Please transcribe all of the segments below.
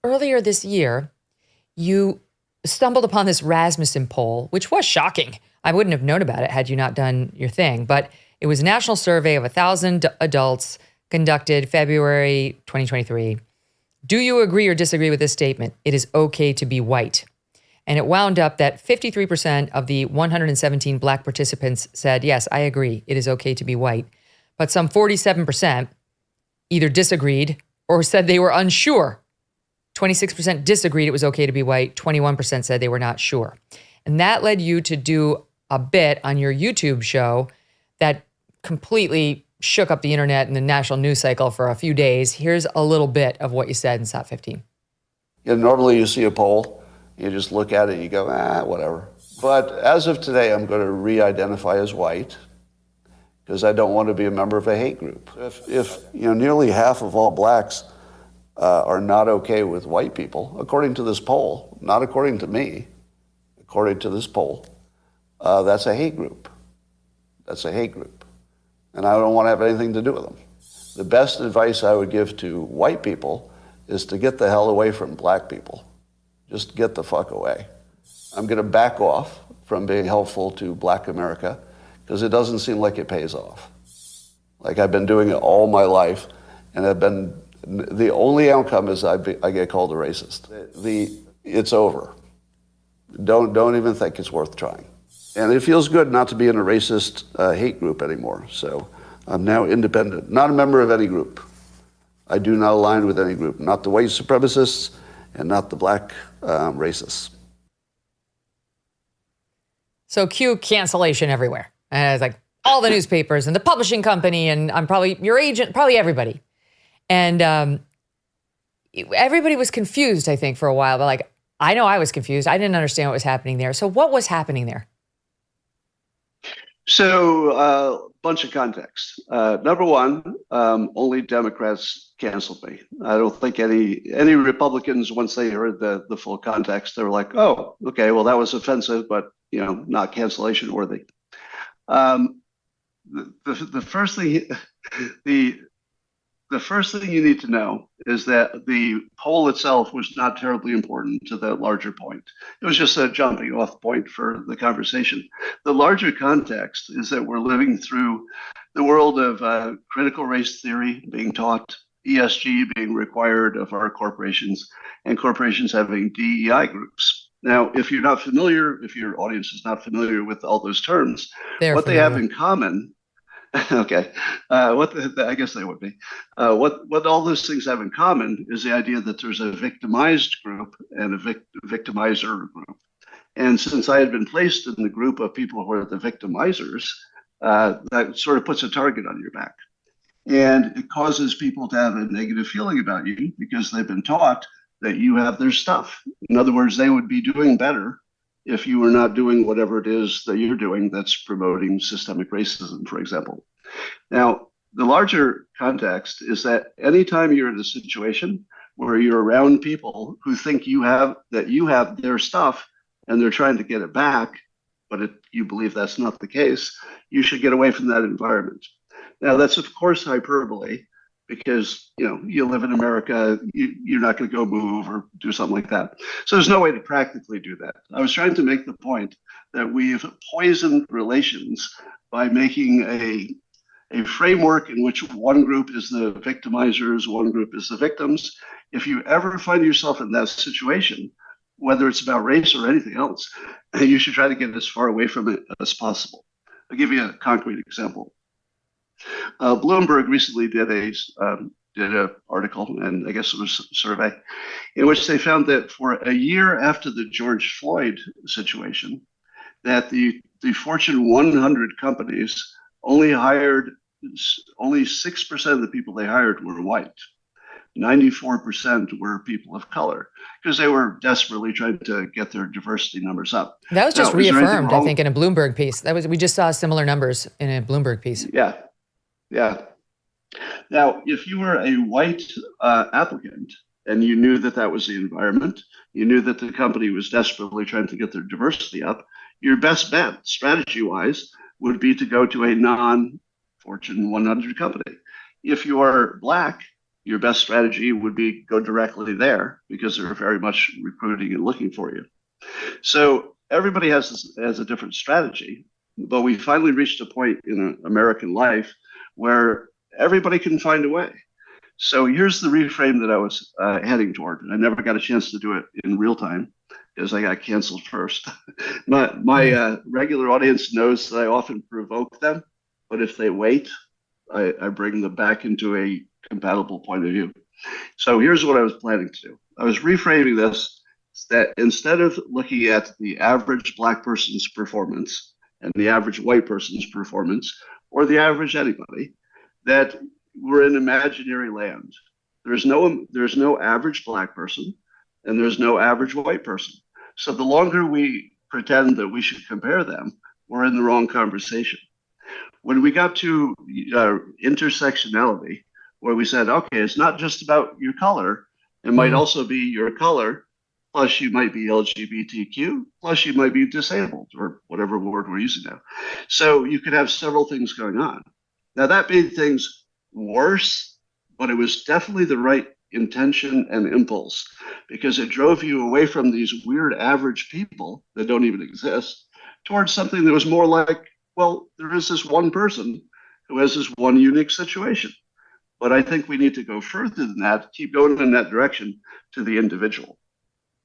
earlier this year, you stumbled upon this Rasmussen poll, which was shocking. I wouldn't have known about it had you not done your thing. But it was a national survey of 1,000 adults conducted February 2023. Do you agree or disagree with this statement? It is okay to be white. And it wound up that 53% of the 117 Black participants said, yes, I agree, it is okay to be white. But some 47% either disagreed or said they were unsure. 26% disagreed it was okay to be white. 21% said they were not sure. And that led you to do a bit on your YouTube show that completely shook up the internet and the national news cycle for a few days. Here's a little bit of what you said in SOT 15. Normally you see a poll, you just look at it and you go, whatever. But as of today, I'm going to re-identify as white because I don't want to be a member of a hate group. If nearly half of all blacks are not okay with white people, according to this poll, not according to me, according to this poll, that's a hate group. That's a hate group. And I don't want to have anything to do with them. The best advice I would give to white people is to get the hell away from black people. Just get the fuck away. I'm going to back off from being helpful to Black America because it doesn't seem like it pays off. Like I've been doing it all my life, and the only outcome is I get called a racist. It's over. Don't even think it's worth trying. And it feels good not to be in a racist hate group anymore. So I'm now independent, not a member of any group. I do not align with any group, not the white supremacists and not the black racists. So cue cancellation everywhere. And it's like all the newspapers and the publishing company, and I'm probably your agent, probably everybody. And everybody was confused, I think, for a while. But like, I know I was confused. I didn't understand what was happening there. So what was happening there? So a bunch of context. Number one, only Democrats canceled me. I don't think any Republicans, once they heard the full context, they were like, oh, okay, well, that was offensive, but not cancellation worthy. The first thing the first thing you need to know is that the poll itself was not terribly important to the larger point. It was just a jumping off point for the conversation. The larger context is that we're living through the world of critical race theory being taught, ESG being required of our corporations, and corporations having DEI groups. Now, if you're not familiar, if your audience is not familiar with all those terms, what they have in common. Okay, I guess they would be. What all those things have in common is the idea that there's a victimized group and a victimizer group. And since I had been placed in the group of people who are the victimizers, that sort of puts a target on your back. And it causes people to have a negative feeling about you because they've been taught that you have their stuff. In other words, they would be doing better if you were not doing whatever it is that you're doing that's promoting systemic racism, for example. Now, the larger context is that anytime you're in a situation where you're around people who think you have their stuff and they're trying to get it back, but you believe that's not the case, you should get away from that environment. Now, that's of course hyperbole, because you live in America, you're not going to go move or do something like that. So there's no way to practically do that. I was trying to make the point that we've poisoned relations by making a framework in which one group is the victimizers, one group is the victims. If you ever find yourself in that situation, whether it's about race or anything else, you should try to get as far away from it as possible. I'll give you a concrete example. Bloomberg recently did an article, and I guess it was a survey, in which they found that for a year after the George Floyd situation, that the Fortune 100 companies only 6% of the people they hired were white. 94% were people of color because they were desperately trying to get their diversity numbers up. That was just reaffirmed, I think, in a Bloomberg piece. We just saw similar numbers in a Bloomberg piece. Yeah. Now, if you were a white applicant and you knew that was the environment, you knew that the company was desperately trying to get their diversity up, your best bet, strategy-wise, would be to go to a non-Fortune 100 company. If you are black, your best strategy would be go directly there because they're very much recruiting and looking for you. So everybody has a different strategy, but we finally reached a point in American life where everybody can find a way. So here's the reframe that I was heading toward. I never got a chance to do it in real time because I got canceled first. my regular audience knows that I often provoke them, but if they wait, I bring them back into a compatible point of view. So here's what I was planning to do. I was reframing this that instead of looking at the average Black person's performance and the average white person's performance or the average anybody, that we're in imaginary land. There's no average Black person and there's no average white person. So the longer we pretend that we should compare them, we're in the wrong conversation. When we got to intersectionality, where we said, okay, it's not just about your color, it might also be your color, plus you might be LGBTQ, plus you might be disabled, or whatever word we're using now. So you could have several things going on. Now that made things worse, but it was definitely the right intention and impulse because it drove you away from these weird average people that don't even exist towards something that was more like, well, there is this one person who has this one unique situation. But I think we need to go further than that, keep going in that direction to the individual.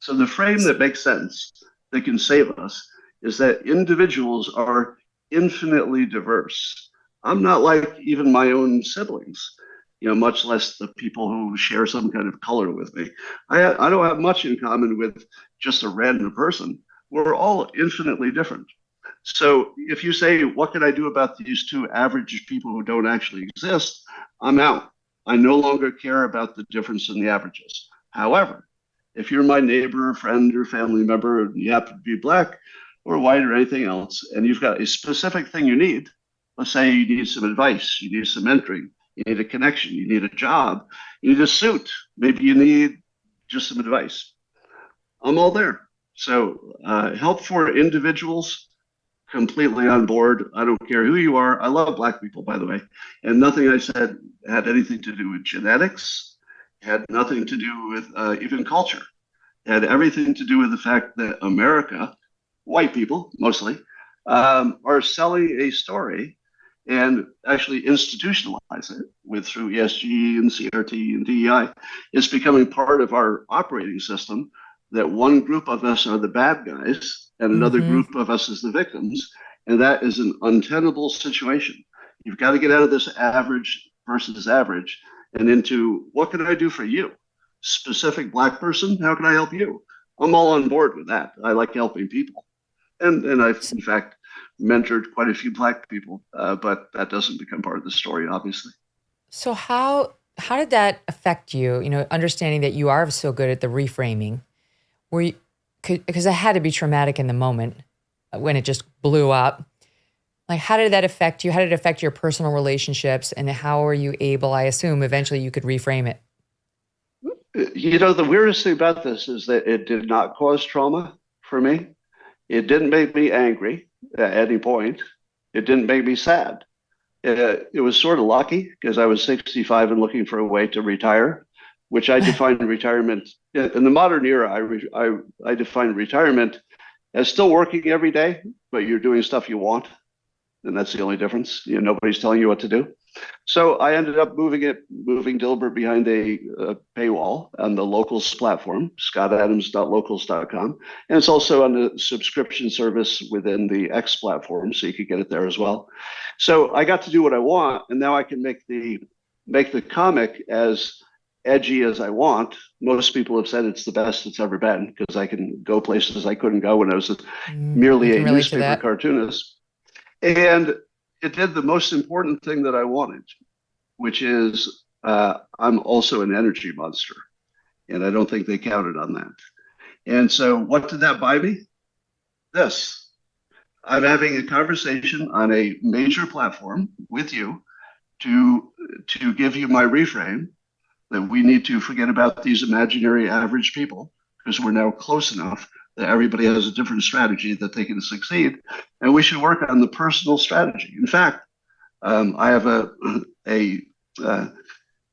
So the frame that makes sense, that can save us, is that individuals are infinitely diverse. I'm not like even my own siblings, much less the people who share some kind of color with me. I don't have much in common with just a random person. We're all infinitely different. So if you say, what can I do about these two average people who don't actually exist? I'm out. I no longer care about the difference in the averages. However, if you're my neighbor or friend or family member and you happen to be Black or white or anything else, and you've got a specific thing you need, let's say you need some advice, you need some mentoring, you need a connection, you need a job, you need a suit, maybe you need just some advice. I'm all there. So help for individuals, completely on board. I don't care who you are. I love Black people, by the way. And nothing I said had anything to do with genetics, had nothing to do with even culture. It had everything to do with the fact that America, white people mostly, are selling a story and actually institutionalize it through ESG and CRT and DEI. It's becoming part of our operating system that one group of us are the bad guys and another group of us is the victims. And that is an untenable situation. You've got to get out of this average versus average and into what can I do for you? Specific Black person, how can I help you? I'm all on board with that. I like helping people. And I've, in fact, mentored quite a few Black people, but that doesn't become part of the story, obviously. So how did that affect you, understanding that you are so good at the reframing? Because it had to be traumatic in the moment when it just blew up. Like, how did that affect you? How did it affect your personal relationships? And how are you able, I assume, eventually you could reframe it? The weirdest thing about this is that it did not cause trauma for me. It didn't make me angry at any point. It didn't make me sad. It was sort of lucky because I was 65 and looking for a way to retire, which I define retirement in the modern era. I define retirement as still working every day, but you're doing stuff you want, and that's the only difference. Nobody's telling you what to do. So I ended up moving Dilbert behind a paywall on the Locals platform, scottadams.locals.com, and it's also on the subscription service within the X platform, so you could get it there as well. So I got to do what I want, and now I can make the comic as edgy as I want. Most people have said it's the best it's ever been because I can go places I couldn't go when I was merely a newspaper cartoonist. And it did the most important thing that I wanted, which is I'm also an energy monster. And I don't think they counted on that. And so what did that buy me? This. I'm having a conversation on a major platform with you to give you my reframe that we need to forget about these imaginary average people because we're now close enough that everybody has a different strategy that they can succeed. And we should work on the personal strategy. In fact, I have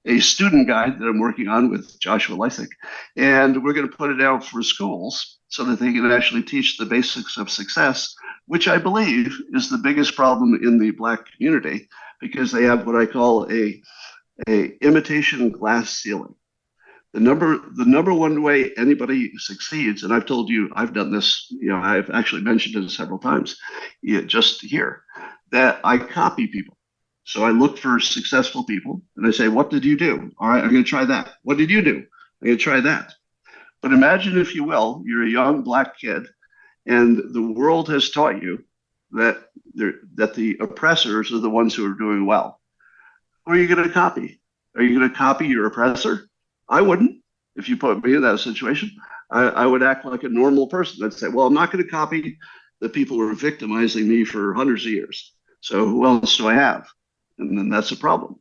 a student guide that I'm working on with Joshua Lysick, and we're going to put it out for schools so that they can actually teach the basics of success, which I believe is the biggest problem in the Black community, because they have what I call a imitation glass ceiling. The number one way anybody succeeds, and I've told you, I've done this, I've actually mentioned it several times, just here, that I copy people. So I look for successful people and I say, what did you do? All right, I'm going to try that. What did you do? I'm going to try that. But imagine, if you will, you're a young Black kid and the world has taught you that the oppressors are the ones who are doing well. Who are you going to copy? Are you going to copy your oppressor? I wouldn't. If you put me in that situation, I would act like a normal person. I'd say, well, I'm not going to copy the people who are victimizing me for hundreds of years. So who else do I have? And then that's a problem.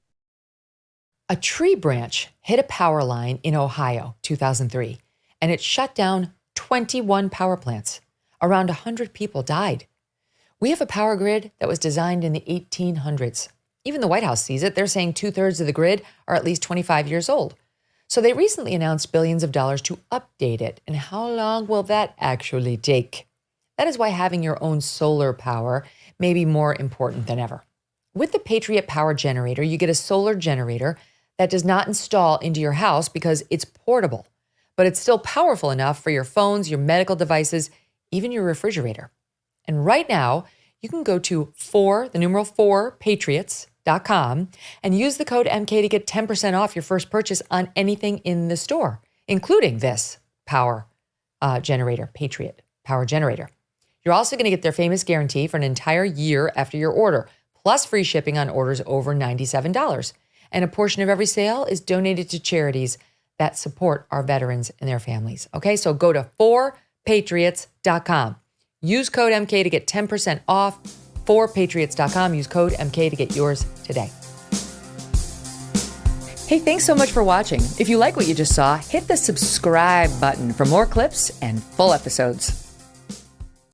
A tree branch hit a power line in Ohio, 2003, and it shut down 21 power plants. Around 100 people died. We have a power grid that was designed in the 1800s. Even the White House sees it. They're saying 2/3 of the grid are at least 25 years old. So they recently announced billions of dollars to update it. And how long will that actually take? That is why having your own solar power may be more important than ever. With the Patriot Power Generator, you get a solar generator that does not install into your house because it's portable, but it's still powerful enough for your phones, your medical devices, even your refrigerator. And right now, you can go to 4patriots.com and use the code MK to get 10% off your first purchase on anything in the store, including this power generator, Patriot Power Generator. You're also going to get their famous guarantee for an entire year after your order, plus free shipping on orders over $97. And a portion of every sale is donated to charities that support our veterans and their families. Okay, so go to 4patriots.com. Use code MK to get 10% off. 4patriots.com. Use code MK to get yours today. Hey, thanks so much for watching. If you like what you just saw, hit the subscribe button for more clips and full episodes.